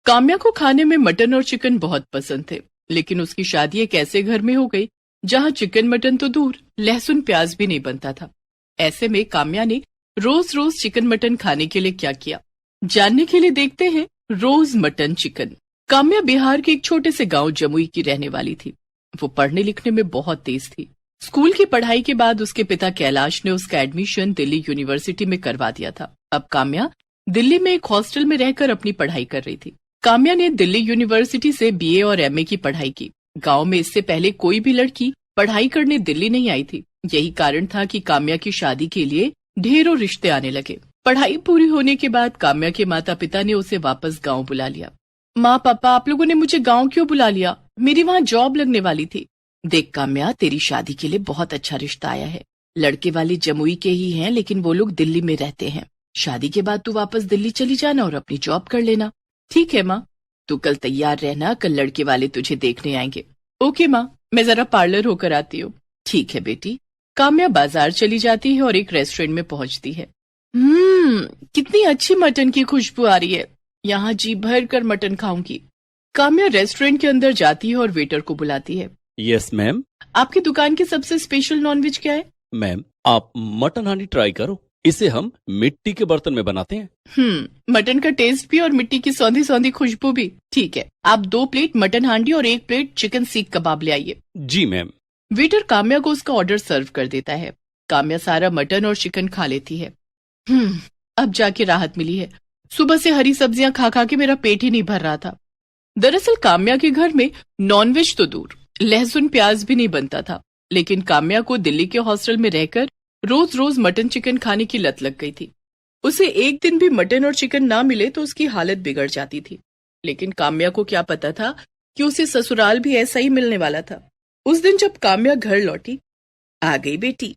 काम्या को खाने में मटन और चिकन बहुत पसंद थे, लेकिन उसकी शादी एक ऐसे घर में हो गई जहां चिकन मटन तो दूर, लहसुन प्याज भी नहीं बनता था। ऐसे में काम्या ने रोज रोज चिकन मटन खाने के लिए क्या किया, जानने के लिए देखते हैं रोज मटन चिकन। काम्या बिहार के एक छोटे से गांव जमुई की रहने वाली थी। वो पढ़ने लिखने में बहुत तेज थी। स्कूल की पढ़ाई के बाद उसके पिता कैलाश ने उसका एडमिशन दिल्ली यूनिवर्सिटी में करवा दिया था। अब काम्या दिल्ली में एक हॉस्टल में रहकर अपनी पढ़ाई कर रही थी। काम्या ने दिल्ली यूनिवर्सिटी से बीए और एमए की पढ़ाई की। गांव में इससे पहले कोई भी लड़की पढ़ाई करने दिल्ली नहीं आई थी। यही कारण था कि काम्या की शादी के लिए ढेरों रिश्ते आने लगे। पढ़ाई पूरी होने के बाद काम्या के माता पिता ने उसे वापस गांव बुला लिया। माँ पापा, आप लोगों ने मुझे गांव क्यों बुला लिया? मेरी वहाँ जॉब लगने वाली थी। देख काम्या, तेरी शादी के लिए बहुत अच्छा रिश्ता आया है। लड़के वाले जमुई के ही हैं, लेकिन वो लोग दिल्ली में रहते हैं। शादी के बाद तू वापस दिल्ली चली जाना और अपनी जॉब कर लेना। ठीक है माँ, तू कल तैयार रहना, कल लड़के वाले तुझे देखने आएंगे। ओके माँ, मैं जरा पार्लर होकर आती हूँ। ठीक है बेटी। काम्या बाजार चली जाती है और एक रेस्टोरेंट में पहुंचती है। कितनी अच्छी मटन की खुशबू आ रही है। यहाँ जी भर कर मटन खाऊंगी। काम्या रेस्टोरेंट के अंदर जाती है और वेटर को बुलाती है। Yes ma'am. आपकी दुकान की सबसे स्पेशल नॉनवेज क्या है? मैम, आप मटन हांडी ट्राई करो। इसे हम मिट्टी के बर्तन में बनाते हैं। मटन का टेस्ट भी और मिट्टी की सौंधी सौंधी खुशबू भी। ठीक है, आप 2 प्लेट मटन हांडी और 1 प्लेट चिकन सीख कबाब ले आइए। जी मैम। वेटर काम्या को उसका ऑर्डर सर्व कर देता है। काम्या सारा मटन और चिकन खा लेती है। अब जाके राहत मिली है। सुबह से हरी सब्जियां खा खा के मेरा पेट ही नहीं भर रहा था। दरअसल काम्या के घर में नॉनवेज तो दूर, लहसुन प्याज भी नहीं बनता था। लेकिन काम्या को दिल्ली के हॉस्टल में रहकर रोज रोज मटन चिकन खाने की लत लग गई थी। उसे एक दिन भी मटन और चिकन ना मिले तो उसकी हालत बिगड़ जाती थी। लेकिन काम्या को क्या पता था कि उसे ससुराल भी ऐसा ही मिलने वाला था। उस दिन जब काम्या घर लौटी, आ गई बेटी?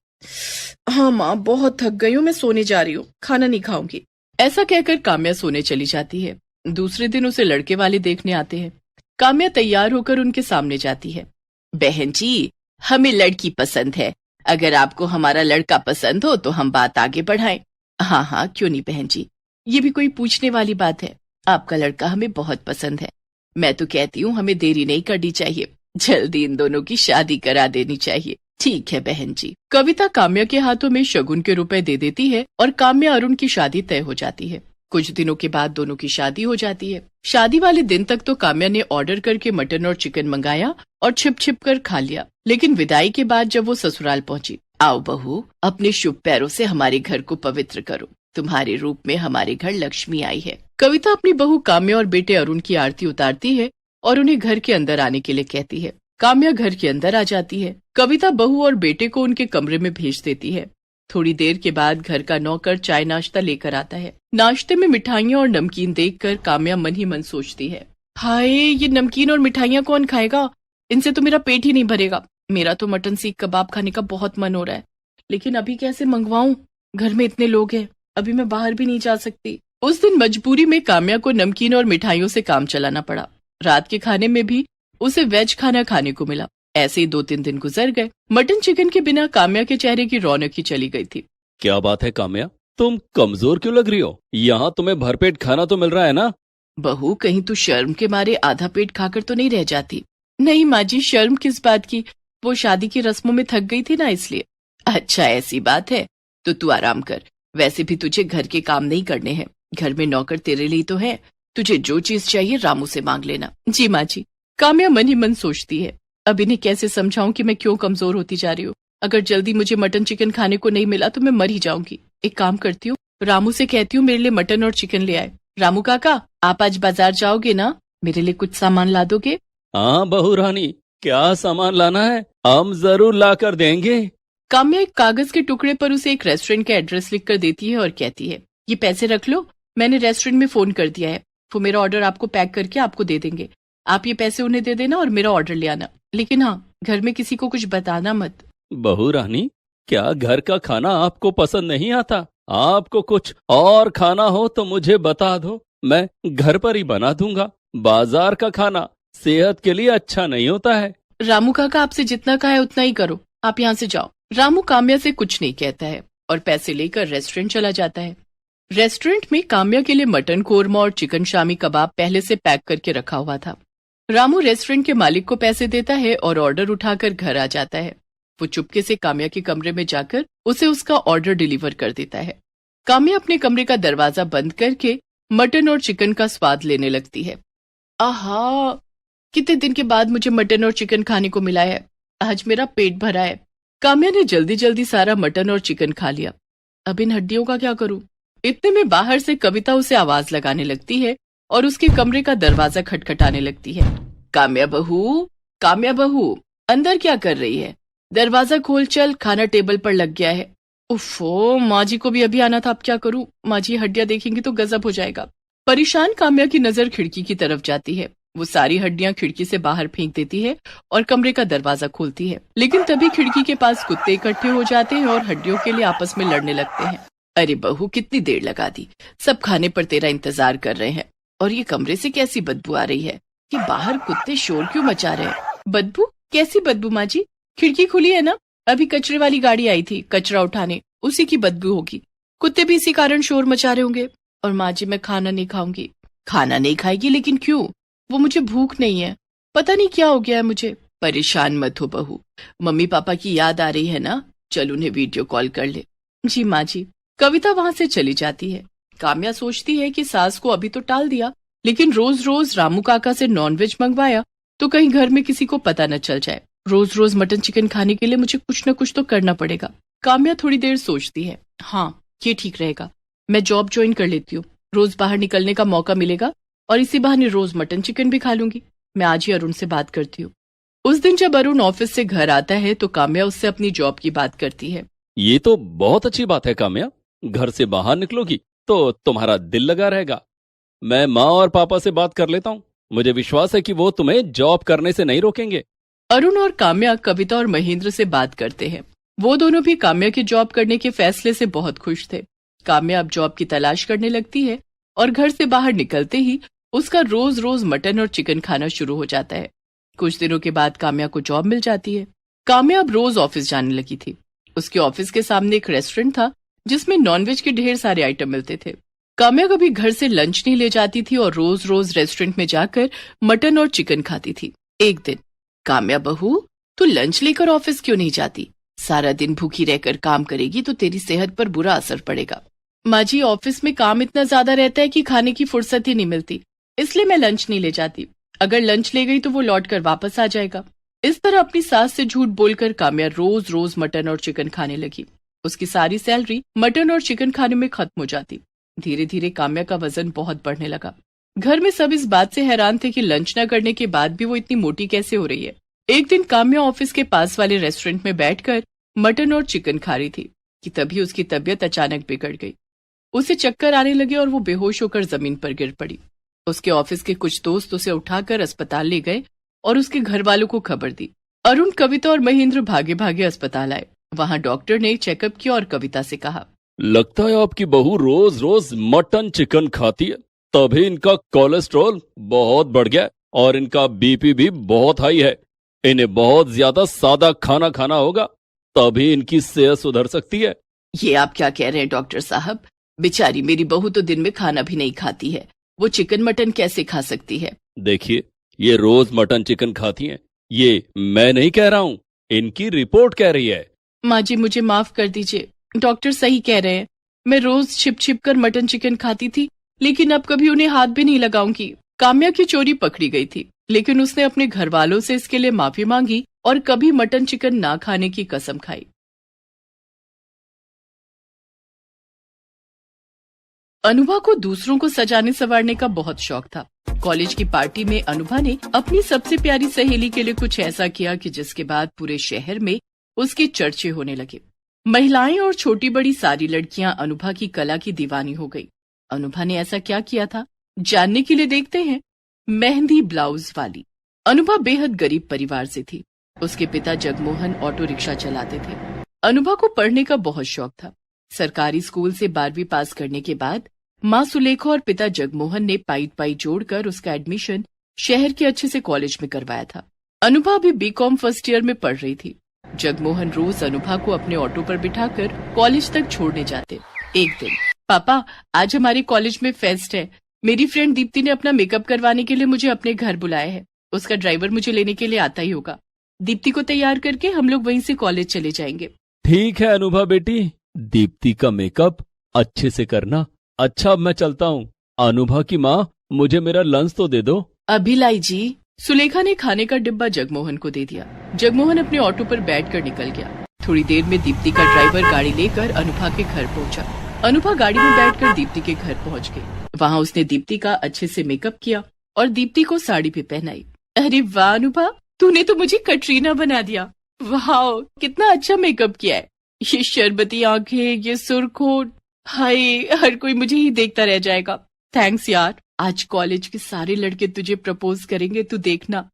हाँ माँ, बहुत थक गई हूँ, मैं सोने जा रही हूँ, खाना नहीं खाऊंगी। ऐसा कहकर काम्या सोने चली जाती है। दूसरे दिन उसे लड़के वाले देखने आते हैं। काम्या तैयार होकर उनके सामने जाती है। बहन जी, हमें लड़की पसंद है। अगर आपको हमारा लड़का पसंद हो तो हम बात आगे बढ़ाएं। हाँ हाँ, क्यों नहीं बहन जी, ये भी कोई पूछने वाली बात है। आपका लड़का हमें बहुत पसंद है। मैं तो कहती हूँ हमें देरी नहीं करनी चाहिए, जल्दी इन दोनों की शादी करा देनी चाहिए। ठीक है बहन जी। कविता काम्या के हाथों में शगुन के रुपए दे देती है और काम्या अरुण की शादी तय हो जाती है। कुछ दिनों के बाद दोनों की शादी हो जाती है। शादी वाले दिन तक तो काम्या ने ऑर्डर करके मटन और चिकन मंगाया और छिप छिप कर खा लिया। लेकिन विदाई के बाद जब वो ससुराल पहुंची, आओ बहू, अपने शुभ पैरों से हमारे घर को पवित्र करो। तुम्हारे रूप में हमारे घर लक्ष्मी आई है। कविता अपनी बहू काम्या और बेटे अरुण की आरती उतारती है और उन्हें घर के अंदर आने के लिए कहती है। काम्या घर के अंदर आ जाती है। कविता बहू और बेटे को उनके कमरे में भेज देती है। थोड़ी देर के बाद घर का नौकर चाय नाश्ता लेकर आता है। नाश्ते में मिठाइयाँ और नमकीन देखकर काम्या मन ही मन सोचती है, हाय, ये नमकीन और मिठाइयाँ कौन खाएगा? इनसे तो मेरा पेट ही नहीं भरेगा। मेरा तो मटन सीख कबाब खाने का बहुत मन हो रहा है, लेकिन अभी कैसे मंगवाऊं? घर में इतने लोग हैं, अभी मैं बाहर भी नहीं जा सकती। उस दिन मजबूरी में काम्या को नमकीन और मिठाइयों से काम चलाना पड़ा। रात के खाने में भी उसे वेज खाना खाने को मिला। ऐसे ही 2-3 दिन गुजर गए। मटन चिकन के बिना काम्या के चेहरे की रौनक ही चली गई थी। क्या बात है काम्या, तुम कमजोर क्यों लग रही हो? यहाँ तुम्हें भरपेट खाना तो मिल रहा है ना? बहू, कहीं तू शर्म के मारे आधा पेट खाकर तो नहीं रह जाती? नहीं माँ जी, शर्म किस बात की, वो शादी की रस्मों में थक गई थी ना, इसलिए। अच्छा ऐसी बात है, तो तू आराम कर। वैसे भी तुझे घर के काम नहीं करने हैं, घर में नौकर तेरे लिए तो है। तुझे जो चीज चाहिए रामू से मांग लेना। जी माँ जी। काम्या मन ही मन सोचती है, अब इन्हें कैसे समझाऊं कि मैं क्यों कमजोर होती जा रही हूँ। अगर जल्दी मुझे मटन चिकन खाने को नहीं मिला तो मैं मर ही जाऊंगी। एक काम करती हूँ, रामू से कहती हूँ मेरे लिए मटन और चिकन ले आए। रामू काका, आप आज बाजार जाओगे ना? मेरे लिए कुछ सामान ला दोगे? हाँ बहू रानी, क्या सामान लाना है? हम जरूर ला कर देंगे। काम्या एक कागज के टुकड़े पर उसे एक रेस्टोरेंट का एड्रेस लिख कर देती है और कहती है, ये पैसे रख लो, मैंने रेस्टोरेंट में फोन कर दिया है। वो मेरा ऑर्डर आपको पैक करके आपको दे देंगे। आप ये पैसे उन्हें दे देना और मेरा ऑर्डर ले आना। लेकिन हाँ, घर में किसी को कुछ बताना मत। बहू रानी, क्या घर का खाना आपको पसंद नहीं आता? आपको कुछ और खाना हो तो मुझे बता दो, मैं घर पर ही बना दूंगा। बाजार का खाना सेहत के लिए अच्छा नहीं होता है। रामू काका, आपसे जितना कहा है उतना ही करो, आप यहाँ से जाओ। रामू काम्या से कुछ नहीं कहता है और पैसे लेकर रेस्टोरेंट चला जाता है। रेस्टोरेंट में काम्या के लिए मटन कोरमा और चिकन शामी कबाब पहले से पैक करके रखा हुआ था। रामू रेस्टोरेंट के मालिक को पैसे देता है और ऑर्डर उठाकर घर आ जाता है। वो चुपके से काम्या के कमरे में जाकर उसे उसका ऑर्डर डिलीवर कर देता है। काम्या अपने कमरे का दरवाजा बंद करके मटन और चिकन का स्वाद लेने लगती है। आहा, कितने दिन के बाद मुझे मटन और चिकन खाने को मिला है। आज मेरा पेट भरा है। काम्या ने जल्दी जल्दी सारा मटन और चिकन खा लिया। अब इन हड्डियों का क्या करूं? इतने में बाहर से कविता उसे आवाज लगाने लगती है और उसके कमरे का दरवाजा खटखटाने लगती है। काम्या बहू, काम्या बहू, अंदर क्या कर रही है? दरवाजा खोल, चल, खाना टेबल पर लग गया है। उफ़ो, माँ जी को भी अभी आना था, अब क्या करूं? माँ जी हड्डियां देखेंगी तो गजब हो जाएगा। परेशान काम्या की नजर खिड़की की तरफ जाती है। वो सारी हड्डियां खिड़की से बाहर फेंक देती है और कमरे का दरवाजा खोलती है। लेकिन तभी खिड़की के पास कुत्ते इकट्ठे हो जाते हैं और हड्डियों के लिए आपस में लड़ने लगते हैं। अरे बहू, कितनी देर लगा दी, सब खाने पर तेरा इंतजार कर रहे हैं। और ये कमरे से कैसी बदबू आ रही है कि बाहर कुत्ते शोर क्यों मचा रहे हैं? बदबू? कैसी बदबू माँ जी? खिड़की खुली है ना, अभी कचरे वाली गाड़ी आई थी कचरा उठाने, उसी की बदबू होगी। कुत्ते भी इसी कारण शोर मचा रहे होंगे। और माँ जी, मैं खाना नहीं खाऊंगी। खाना नहीं खाएगी? लेकिन क्यों? वो मुझे भूख नहीं है, पता नहीं क्या हो गया है मुझे। परेशान मत हो बहू, मम्मी पापा की याद आ रही है ना, चल उन्हें वीडियो कॉल कर ले। जी माँ जी। कविता वहां से चली जाती है। काम्या सोचती है कि सास को अभी तो टाल दिया, लेकिन रोज रोज रामू काका से नॉनवेज मंगवाया तो कहीं घर में किसी को पता न चल जाए। रोज रोज मटन चिकन खाने के लिए मुझे कुछ न कुछ तो करना पड़ेगा। काम्या थोड़ी देर सोचती है। हाँ, ये ठीक रहेगा, मैं जॉब ज्वाइन कर लेती हूँ, रोज बाहर निकलने का मौका मिलेगा और इसी बहाने रोज मटन चिकन भी खा लूंगी। मैं आज ही अरुण से बात करती हूँ। उस दिन जब अरुण ऑफिस से घर आता है तो काम्या उससे अपनी जॉब की बात करती है। ये तो बहुत अच्छी बात है काम्या, घर से बाहर निकलोगी तो तुम्हारा दिल लगा रहेगा। मैं माँ और पापा से बात कर लेता हूँ, मुझे विश्वास है कि वो तुम्हें जॉब करने से नहीं रोकेंगे। अरुण और काम्या कविता और महेंद्र से बात करते हैं। वो दोनों भी काम्या के जॉब करने के फैसले से बहुत खुश थे। काम्या अब जॉब की तलाश करने लगती है और घर से बाहर निकलते ही उसका रोज रोज मटन और चिकन खाना शुरू हो जाता है। कुछ दिनों के बाद काम्या को जॉब मिल जाती है। काम्या अब रोज ऑफिस जाने लगी थी। उसके ऑफिस के सामने एक रेस्टोरेंट था जिसमें नॉनवेज के ढेर सारे आइटम मिलते थे। काम्या कभी घर से लंच नहीं ले जाती थी और रोज रोज रेस्टोरेंट में जाकर मटन और चिकन खाती थी। एक दिन, काम्या बहू, तू लंच लेकर ऑफिस क्यों नहीं जाती? सारा दिन भूखी रहकर काम करेगी तो तेरी सेहत पर बुरा असर पड़ेगा। माँ जी, ऑफिस में काम इतना ज्यादा रहता है कि खाने की फुर्सत ही नहीं मिलती, इसलिए मैं लंच नहीं ले जाती। अगर लंच ले गई तो वो लौट कर वापस आ जाएगा। इस तरह अपनी सास से झूठ बोलकर काम्या रोज रोज मटन और चिकन खाने लगी। उसकी सारी सैलरी मटन और चिकन खाने में खत्म हो जाती। धीरे धीरे काम्या का वजन बहुत बढ़ने लगा। घर में सब इस बात से हैरान थे कि लंच न करने के बाद भी वो इतनी मोटी कैसे हो रही है। एक दिन काम्या ऑफिस के पास वाले रेस्टोरेंट में बैठकर मटन और चिकन खा रही थी कि तभी उसकी तबीयत अचानक बिगड़ गई। उसे चक्कर आने लगे और वो बेहोश होकर जमीन पर गिर पड़ी। उसके ऑफिस के कुछ दोस्त उसे उठाकर अस्पताल ले गए और उसके घर वालों को खबर दी। अरुण, कविता और महेंद्र भागे भागे अस्पताल आए। वहां डॉक्टर ने चेकअप किया और कविता से कहा, लगता है आपकी बहू रोज रोज मटन चिकन खाती है, तभी इनका कोलेस्ट्रॉल बहुत बढ़ गया और इनका बीपी भी बहुत हाई है। इन्हें बहुत ज्यादा सादा खाना खाना होगा, तभी इनकी सेहत सुधर सकती है। ये आप क्या कह रहे हैं डॉक्टर साहब? बेचारी मेरी बहू तो दिन में खाना भी नहीं खाती है, वो चिकन मटन कैसे खा सकती है? देखिए, ये रोज मटन चिकन खाती हैं, ये मैं नहीं कह रहा हूँ, इनकी रिपोर्ट कह रही है। माँ जी, मुझे माफ कर दीजिए, डॉक्टर सही कह रहे हैं। मैं रोज छिप छिप कर मटन चिकन खाती थी, लेकिन अब कभी उन्हें हाथ भी नहीं लगाऊंगी। काम्या की चोरी पकड़ी गई थी, लेकिन उसने अपने घर वालों से इसके लिए माफी मांगी और कभी मटन चिकन ना खाने की कसम खाई। अनुभा को दूसरों को सजाने संवारने का बहुत शौक था। कॉलेज की पार्टी में अनुभा ने अपनी सबसे प्यारी सहेली के लिए कुछ ऐसा किया कि जिसके बाद पूरे शहर में उसके चर्चे होने लगे। महिलाएं और छोटी बड़ी सारी लड़कियां अनुभा की कला की दीवानी हो गई। अनुभा ने ऐसा क्या किया था, जानने के लिए देखते हैं मेहंदी ब्लाउज वाली। अनुभा बेहद गरीब परिवार से थी। उसके पिता जगमोहन ऑटो रिक्शा चलाते थे। अनुभा को पढ़ने का बहुत शौक था। सरकारी स्कूल से 12वीं पास करने के बाद माँ सुलेखा और पिता जगमोहन ने पाई जोड़कर उसका एडमिशन शहर के अच्छे से कॉलेज में करवाया था। अनुभा अभी बीकॉम फर्स्ट ईयर में पढ़ रही थी। जगमोहन रोज अनुभा को अपने ऑटो पर बिठाकर कॉलेज तक छोड़ने जाते। एक दिन पापा, आज हमारे कॉलेज में फेस्ट है। मेरी फ्रेंड दीप्ति ने अपना मेकअप करवाने के लिए मुझे अपने घर बुलाया है। उसका ड्राइवर मुझे लेने के लिए आता ही होगा। दीप्ति को तैयार करके हम लोग वहीं से कॉलेज चले जाएंगे। ठीक है अनुभा बेटी, दीप्ति का मेकअप अच्छे से करना। अच्छा अब मैं चलता हूँ। अनुभा की माँ, मुझे मेरा लंच तो दे दो। अभी लाई जी। सुलेखा ने खाने का डिब्बा जगमोहन को दे दिया। जगमोहन अपने ऑटो पर बैठकर निकल गया। थोड़ी देर में दीप्ति का ड्राइवर गाड़ी लेकर अनुभा के घर पहुंचा। अनुभा गाड़ी में बैठकर दीप्ति के घर पहुंच गई। वहां उसने दीप्ति का अच्छे से मेकअप किया और दीप्ति को साड़ी भी पहनाई। अरे वाह अनुभा, तूने तो मुझे कटरीना बना दिया। वाह, कितना अच्छा मेकअप किया है। ये शरबती आंखें, ये सुर्खोट, हाय, हर कोई मुझे ही देखता रह जाएगा। थैंक्स यार, आज कॉलेज के सारे लड़के तुझे प्रपोज करेंगे, तू देखना।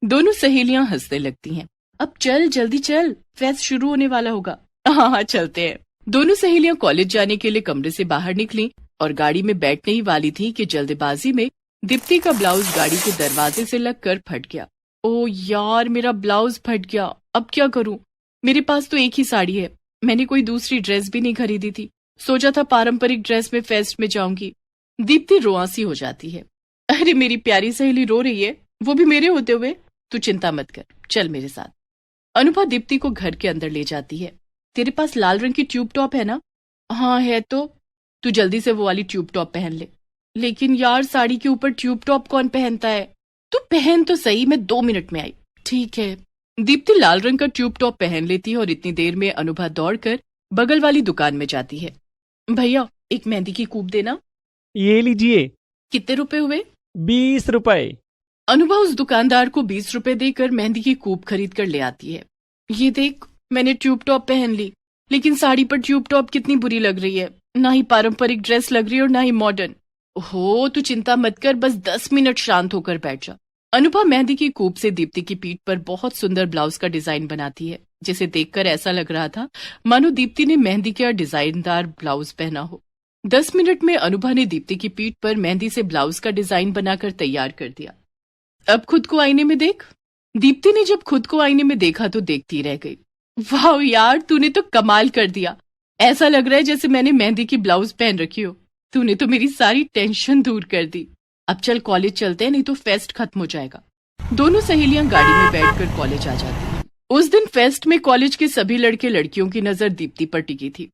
दोनों सहेलियां हंसने लगती हैं। अब चल, जल्दी चल, फेस्ट शुरू होने वाला होगा। हाँ, चलते हैं। दोनों सहेलियां कॉलेज जाने के लिए कमरे से बाहर निकली और गाड़ी में बैठने ही वाली थी कि जल्दबाजी में दीप्ति का ब्लाउज गाड़ी के दरवाजे से लगकर फट गया। ओ यार, मेरा ब्लाउज फट गया। अब क्या करूं? मेरे पास तो एक ही साड़ी है। मैंने कोई दूसरी ड्रेस भी नहीं खरीदी थी। सोचा था पारंपरिक ड्रेस में फेस्ट में जाऊंगी। दीप्ति रोआसी हो जाती है। अरे मेरी प्यारी सहेली रो रही है, वो भी मेरे होते हुए। तू चिंता मत कर, चल मेरे साथ। अनुभा दीप्ति को घर के अंदर ले जाती है। तेरे पास लाल रंग की ट्यूब टॉप है ना? हाँ है तो। तू जल्दी से वो वाली ट्यूब टॉप पहन ले। लेकिन यार, साड़ी के ऊपर ट्यूब टॉप कौन पहनता है? तू पहन तो सही, मैं 2 मिनट में आई। ठीक है। दीप्ति लाल रंग का ट्यूब टॉप पहन लेती है और इतनी देर में अनुभा दौड़कर बगल वाली दुकान में जाती है। भैया, एक मेहंदी की कूप देना। ये लीजिए। कितने रुपए हुए? 20 रुपए। अनुभा उस दुकानदार को 20 रुपए देकर मेहंदी की कूप खरीद कर ले आती है। ये देख, मैंने ट्यूब टॉप पहन ली, लेकिन साड़ी पर ट्यूब टॉप कितनी बुरी लग रही है। ना ही पारंपरिक ड्रेस लग रही है और ना ही मॉडर्न। हो, तू चिंता मत कर, बस 10 मिनट शांत होकर बैठ जा। अनुभा मेहंदी की कूप से दीप्ति की पीठ पर बहुत सुंदर ब्लाउज का डिजाइन बनाती है, जिसे देखकर ऐसा लग रहा था मानो दीप्ति ने मेहंदी का डिजाइनदार ब्लाउज पहना हो। 10 मिनट में अनुभा ने दीप्ति की पीठ पर मेहंदी से ब्लाउज का डिजाइन बनाकर तैयार कर दिया। अब खुद को आईने में देख। दीप्ति ने जब खुद को आईने में देखा तो देखती रह गई। वाह यार, तूने तो कमाल कर दिया। ऐसा लग रहा है जैसे मैंने मेहंदी की ब्लाउज पहन रखी हो। तूने तो मेरी सारी टेंशन दूर कर दी। अब चल कॉलेज चलते हैं, नहीं तो फेस्ट खत्म हो जाएगा। दोनों सहेलियां गाड़ी में बैठकर कॉलेज आ जाती हैं। उस दिन फेस्ट में कॉलेज के सभी लड़के लड़कियों की नजर दीप्ति पर टिकी थी।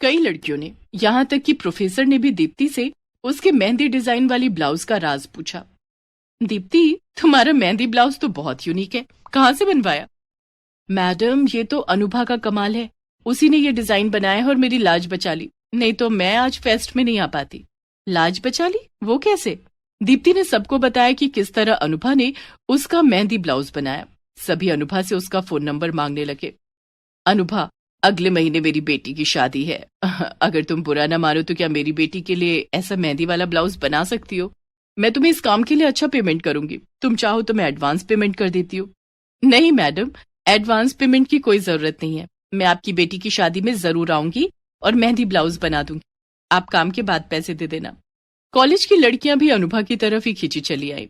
कई लड़कियों ने, यहाँ तक कि प्रोफेसर ने भी दीप्ति से उसके मेहंदी डिजाइन वाली ब्लाउज का राज पूछा। दीप्ति, तुम्हारा मेहंदी ब्लाउज तो बहुत यूनिक है, कहाँ से बनवाया? मैडम, ये तो अनुभा का कमाल है। उसी ने ये डिजाइन बनाया है और मेरी लाज बचा ली, नहीं तो मैं आज फेस्ट में नहीं आ पाती। लाज बचा ली? वो कैसे? दीप्ति ने सबको बताया कि किस तरह अनुभा ने उसका मेहंदी ब्लाउज बनाया। सभी अनुभा से उसका फोन नंबर मांगने लगे। अनुभा, अगले महीने मेरी बेटी की शादी है। अगर तुम बुरा ना मानो तो क्या मेरी बेटी के लिए ऐसा मेहंदी वाला ब्लाउज बना सकती हो? मैं तुम्हें इस काम के लिए अच्छा पेमेंट करूंगी। तुम चाहो तो मैं एडवांस पेमेंट कर देती हूँ। नहीं मैडम, एडवांस पेमेंट की कोई जरूरत नहीं है। मैं आपकी बेटी की शादी में जरूर आऊंगी और मेहंदी ब्लाउज बना दूंगी। आप काम के बाद पैसे दे देना। कॉलेज की लड़कियां भी अनुभा की तरफ ही खींची चली आई।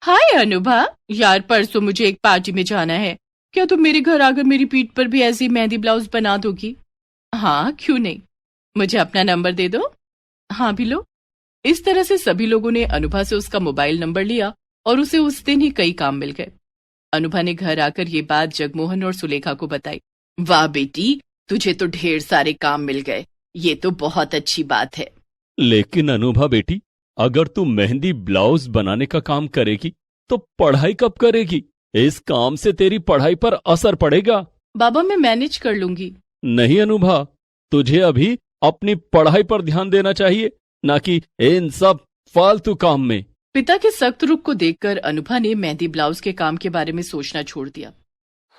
हाय अनुभा, यार परसों मुझे एक पार्टी में जाना है। क्या तुम मेरे घर आकर मेरी पीठ पर भी ऐसी मेहंदी ब्लाउज बना दोगी? हाँ, क्यों नहीं। मुझे अपना नंबर दे दो। हाँ भी लो। इस तरह से सभी लोगों ने अनुभा से उसका मोबाइल नंबर लिया और उसे उस दिन ही कई काम मिल गए। अनुभा ने घर आकर ये बात जगमोहन और सुलेखा को बताई। वाह बेटी, तुझे तो ढेर सारे काम मिल गए, ये तो बहुत अच्छी बात है। लेकिन अनुभा बेटी, अगर तू मेहंदी ब्लाउज बनाने का काम करेगी तो पढ़ाई कब करेगी? इस काम से तेरी पढ़ाई पर असर पड़ेगा। बाबा, मैं मैनेज कर लूंगी। नहीं अनुभा, तुझे अभी अपनी पढ़ाई पर ध्यान देना चाहिए, ना कि इन सब फालतू काम में। पिता के सख्त रुख को देखकर अनुभा ने मेहंदी ब्लाउज के काम के बारे में सोचना छोड़ दिया।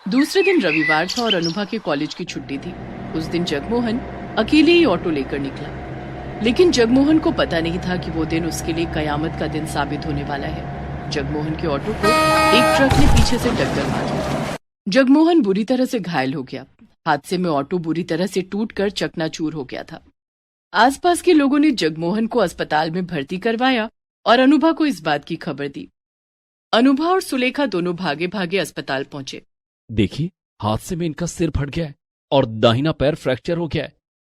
दूसरे दिन रविवार था और अनुभा के कॉलेज की छुट्टी थी। उस दिन जगमोहन अकेले ही ऑटो लेकर निकला, लेकिन जगमोहन को पता नहीं था कि वो दिन उसके लिए कयामत का दिन साबित होने वाला है। जगमोहन के ऑटो को एक ट्रक ने पीछे से टक्कर मारी। जगमोहन बुरी तरह से घायल हो गया। हादसे में ऑटो बुरी तरह से टूटकर चकनाचूर हो गया था। आसपास के लोगों ने जगमोहन को अस्पताल में भर्ती करवाया और अनुभा को इस बात की खबर दी। अनुभा और सुलेखा दोनों भागे भागे अस्पताल पहुंचे। देखिए, हादसे में इनका सिर फट गया है और दाहिना पैर फ्रैक्चर हो गया है।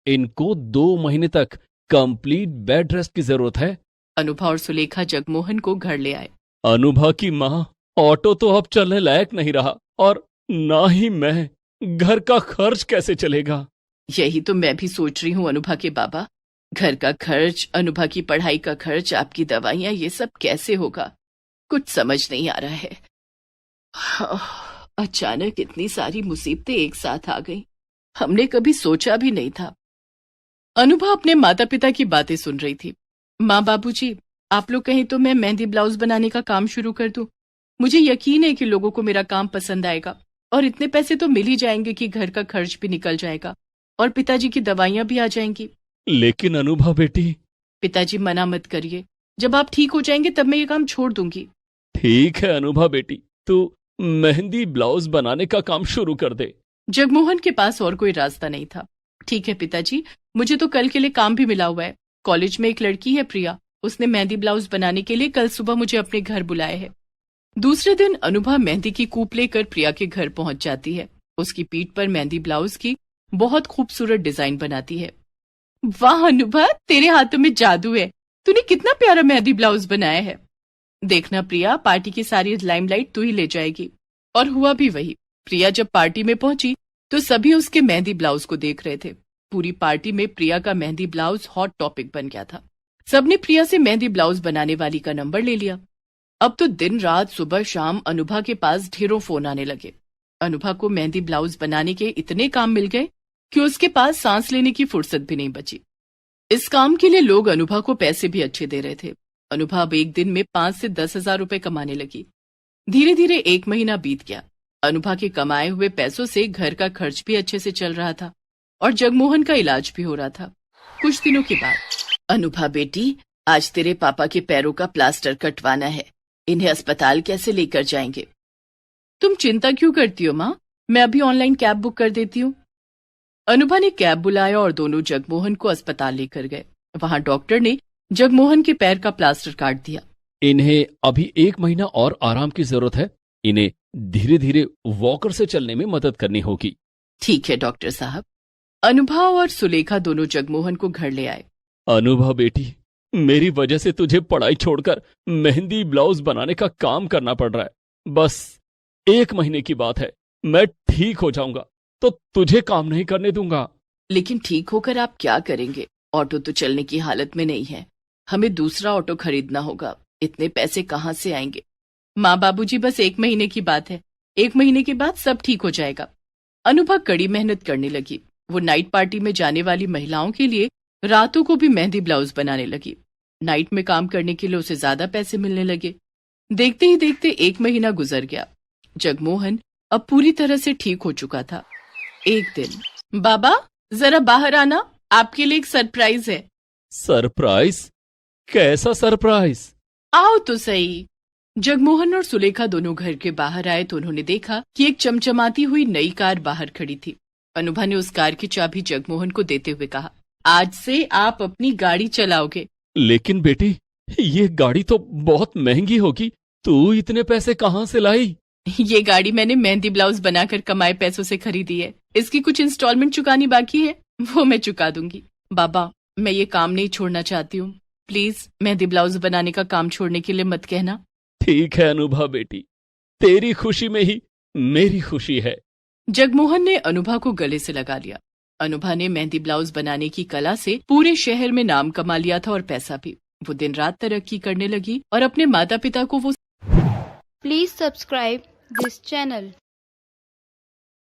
इनको 2 महीने तक कंप्लीट बेड रेस्ट की जरूरत है। अनुभा और सुलेखा जगमोहन को घर ले आए। अनुभा की माँ, ऑटो तो अब चलने लायक नहीं रहा और ना ही मैं, घर का खर्च कैसे चलेगा? यही तो मैं भी सोच रही हूँ अनुभा के बाबा। घर का खर्च, अनुभा की पढ़ाई का खर्च, आपकी दवाइयाँ, ये सब कैसे होगा? कुछ समझ नहीं आ रहा है। अचानक इतनी सारी मुसीबतें एक साथ आ गईं। हमने कभी सोचा भी नहीं था। अनुभा अपने माता पिता की बातें सुन रही थी। माँ बाबूजी, आप लोग कहें तो मैं मेहंदी ब्लाउज बनाने का काम शुरू कर दूं। मुझे यकीन है कि लोगों को मेरा काम पसंद आएगा और इतने पैसे तो मिल ही जाएंगे कि घर का खर्च भी निकल जाएगा और पिताजी की दवाइयां भी आ जाएंगी। लेकिन अनुभा बेटी। पिताजी मना मत करिए, जब आप ठीक हो जाएंगे तब मैं ये काम छोड़ दूंगी। ठीक है अनुभा बेटी, तू मेहंदी ब्लाउज बनाने का काम शुरू कर दे। जगमोहन के पास और कोई रास्ता नहीं था। ठीक है पिताजी, मुझे तो कल के लिए काम भी मिला हुआ है। कॉलेज में एक लड़की है प्रिया, उसने मेहंदी ब्लाउज बनाने के लिए कल सुबह मुझे अपने घर बुलाया है। दूसरे दिन अनुभा मेहंदी की कूप लेकर प्रिया के घर पहुंच जाती है। उसकी पीठ पर मेहंदी ब्लाउज की बहुत खूबसूरत डिजाइन बनाती है। वाह अनुभा, तेरे हाथों में जादू है। तूने कितना प्यारा मेहंदी ब्लाउज बनाया है। देखना प्रिया, पार्टी की सारी लाइमलाइट तू ही ले जाएगी। और हुआ भी वही। प्रिया जब पार्टी में पहुंची तो सभी उसके मेहंदी ब्लाउज को देख रहे थे। पूरी पार्टी में प्रिया का मेहंदी ब्लाउज हॉट टॉपिक बन गया था। सबने प्रिया से मेहंदी ब्लाउज बनाने वाली का नंबर ले लिया। अब तो दिन रात सुबह शाम अनुभा के पास ढेरों फोन आने लगे। अनुभा को मेहंदी ब्लाउज बनाने के इतने काम मिल गए कि उसके पास सांस लेने की फुर्सत भी नहीं बची। इस काम के लिए लोग अनुभा को पैसे भी अच्छे दे रहे थे। अनुभा अब एक दिन में 5 से 10 हजार रुपए कमाने लगी। धीरे धीरे 1 महीना बीत गया। अनुभा के कमाए हुए पैसों से घर का खर्च भी अच्छे से चल रहा था और जगमोहन का इलाज भी हो रहा था। कुछ दिनों के बाद, अनुभा बेटी, आज तेरे पापा के पैरों का प्लास्टर कटवाना है। इन्हें अस्पताल कैसे लेकर जाएंगे? तुम चिंता क्यों करती हो माँ, मैं अभी ऑनलाइन कैब बुक कर देती हूँ। अनुभा ने कैब बुलाया और दोनों जगमोहन को अस्पताल लेकर गए। वहां डॉक्टर ने जगमोहन के पैर का प्लास्टर काट दिया। इन्हें अभी 1 महीना और आराम की जरूरत है। इन्हें धीरे धीरे वॉकर से चलने में मदद करनी होगी। ठीक है डॉक्टर साहब। अनुभा और सुलेखा दोनों जगमोहन को घर ले आए। अनुभा बेटी, मेरी वजह से तुझे पढ़ाई छोड़कर मेहंदी ब्लाउज बनाने का काम करना पड़ रहा है। बस 1 महीने की बात है, मैं ठीक हो जाऊंगा तो तुझे काम नहीं करने दूंगा। लेकिन ठीक होकर आप क्या करेंगे? ऑटो तो चलने की हालत में नहीं है। हमें दूसरा ऑटो खरीदना होगा। इतने पैसे कहाँ से आएंगे? माँ बाबूजी, बस 1 महीने की बात है। 1 महीने के बाद सब ठीक हो जाएगा। अनुभा कड़ी मेहनत करने लगी। वो नाइट पार्टी में जाने वाली महिलाओं के लिए रातों को भी मेहंदी ब्लाउज बनाने लगी। नाइट में काम करने के लिए उसे ज्यादा पैसे मिलने लगे। देखते ही देखते 1 महीना गुजर गया। जगमोहन अब पूरी तरह से ठीक हो चुका था। एक दिन, बाबा जरा बाहर आना, आपके लिए एक सरप्राइज है। सरप्राइज? कैसा सरप्राइज? आओ तो सही। जगमोहन और सुलेखा दोनों घर के बाहर आए तो उन्होंने देखा कि एक चमचमाती हुई नई कार बाहर खड़ी थी। अनुभा ने उस कार की चाबी जगमोहन को देते हुए कहा, आज से आप अपनी गाड़ी चलाओगे। लेकिन बेटी, ये गाड़ी तो बहुत महंगी होगी। तू इतने पैसे कहाँ से लाई? ये गाड़ी मैंने मेहंदी ब्लाउज बनाकर कमाए पैसों से खरीदी है। इसकी कुछ इंस्टॉलमेंट चुकानी बाकी है, वो मैं चुका दूंगी। बाबा, मैं ये काम नहीं छोड़ना चाहती हूँ। प्लीज मेहंदी ब्लाउज बनाने का काम छोड़ने के लिए मत कहना। ठीक है अनुभा बेटी, तेरी खुशी में ही मेरी खुशी है। जगमोहन ने अनुभा को गले से लगा लिया। अनुभा ने मेहंदी ब्लाउज बनाने की कला से पूरे शहर में नाम कमा लिया था और पैसा भी। वो दिन रात तरक्की करने लगी और अपने माता पिता को वो Please subscribe this channel.